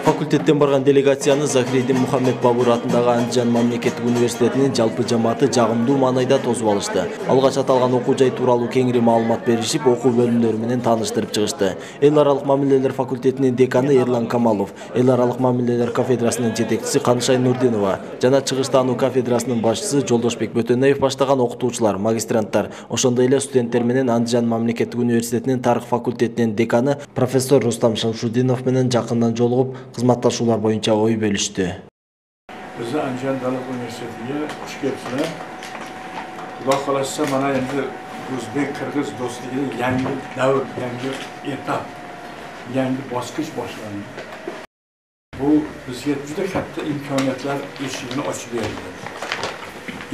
Факультеттен барган делегацияны Захириддин Мухаммед Бабур атындагы Андижан мамлекеттик университетинин жалпы жамааты жагымдуу маанайда тосуп алышты. Алгач аталган окуу жай тууралуу кеңири маалымат беришип, окуу бөлүмдөрү менен тааныштырып чыгышты. Эл аралык мамилелер факультетинин деканы Эрлан Камалов, эл аралык мамилелер кафедрасынын жетекчиси Канышай Нурдинова жана чыгыш таануу кафедрасынын башчысы Жолдошбек Бөтөнөев баштаган окутуучулар, магистранттар, ошондой эле студенттер менен Андижан мамлекеттик университетинин тарых факультетинин деканы профессор Рустам Шамшудинов менен жакындан жолугуп, кызматташуулар боюнча ой бөлүштү. Bizi Андижан Davlat Üniversitesi'ne hoş geldiniz. Xudo xolasa mana endi O'zbek-Qirg'iz do'stligida yangi davr, yangi etap, yangi bosqich boshlandi. Bu bizga juda katta imkoniyatlar eshigini ochib berdi.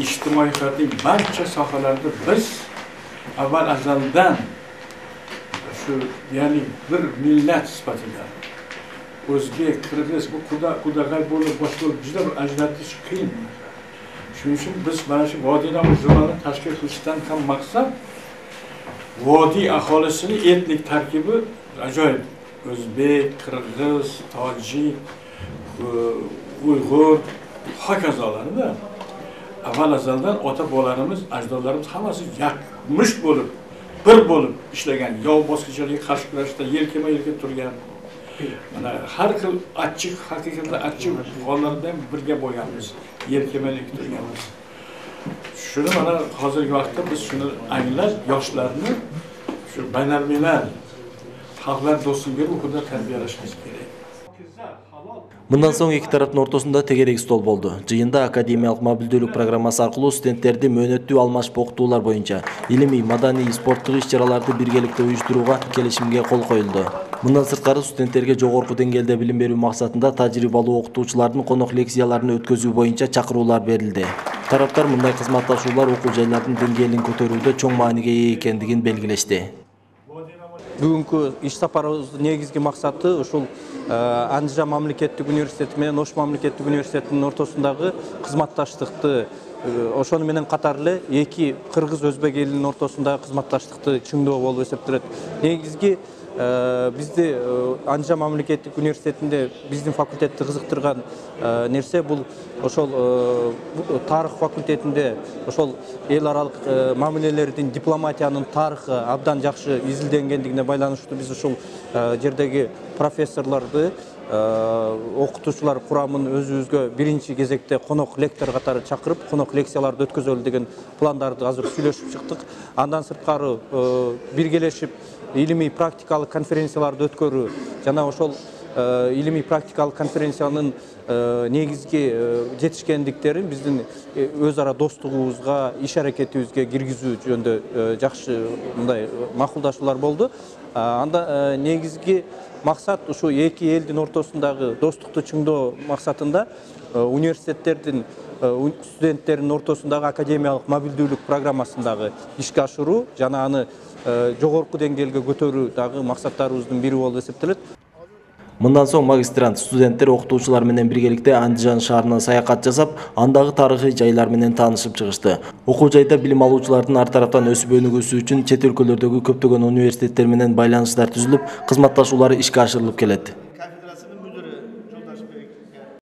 Ijtimoiy hayotning barcha sohalarida biz avval azaldan shu ya'ni bir millat sifatida O'zbek, Qirg'iz bu qudag'ay bo'lib boshqa juda bir ajratish qiyin. Shuning uchun biz mana shu vodiydan jurnalni tashkil qilishdan ham maqsad vodiy aholisini etnik tarkibi ajoyib. O'zbek, Qirg'iz, tojik, Uyg'ur, hokazolarda avval azaldan ota-bobolarimiz, ajdodlarimiz hammasi yakmush bo'lib, bir bo'lib ishlagan, yov bosqinchilarga qarshi kurashda yelkama-yelka turgan. Mana har xil achchiq, haqiqatda achchiq hollarda birga bo'lganmiz, yelkama-yelka turganmiz. Shuni mana hozirgi vaqtda biz shuni anglab, yoshlarni shu baynalmilal xalqlar do'stligi ruhida tarbiyalashimiz kerak. Мындан соң эки тараптын ортосунда тегерек стол болду. Жыйында академиялык мобилдүүлүк программасы аркылуу студенттерди мөөнөттүү алмашып окутуулар боюнча илимий, маданий, спорттук иш-чараларды биргеликте уюштурууга келишимге кол коюлду. Мындан сырткары студенттерге жогорку деңгээлде билим берүү максатында тажрыйбалуу окутуучулардын конок лекцияларын өткөзүү боюнча чакыруулар берилди. Тараптар мындай кызматташуулар окуу жайлардын деңгээлин көтөрүүдө чоң мааниге ээ экендигин белгилешти. Бүгүнкү иш сапарыбыздын негизги максаты ушул Андижан мамлекеттик университети менен Ош мамлекеттик университетинин ортосундагы кызматташтыкты, ошону менен катар эле эки кыргыз өзбек элинин ортосундагы кызматташтыкты чыңдоо болуп эсептелет. Негизги бизди Андижан мамлекеттик университетинде биздин факультетти кызыктырган нерсе бул ошол тарых факультетинде ошол эл аралык мамилелердин, дипломатиянын тарыхы абдан жакшы изилденгендигине байланыштуу биз ушул жердеги профессорлорду, окутуучулар курамын өзүбүзгө биринчи кезекте конок лектор катары чакырып, конок лекцияларды өткөзөлү деген пландарды азыр сүйлөшүп чыктык. Андан сырткары биргелешип илимий практикалык конференцияларды өткөрүү жана ошол илимий практикалык конференциянын негизги жетишкендиктерин биздин өз ара достугубузга, иш аракетибизге киргизүү жөнүндө жакшы мындай макулдашуулар болду. Анда негизги максат ушу эки элдин ортосундагы достукту чыңдоо максатында университеттердин студенттердин ортосундагы академиялык мобилдүүлүк программасындагы ишке ашыруу жана аны жогорку деңгээлге көтөрүү дагы максаттарыбыздын бири болуп эсептелет. Мындан соң магистрант студенттер окутуучулар менен биргеликте Андижан шаарына саякат жасап, андагы тарыхый жайлар менен таанышып чыгышты. Окуу жайда билим алуучулардын ар тараптан өсүп өнүгүүсү үчүн чет өлкөлөрдөгү көптөгөн университеттер менен байланыштар түзүлүп, кызматташуулар ишке ашырылып келет.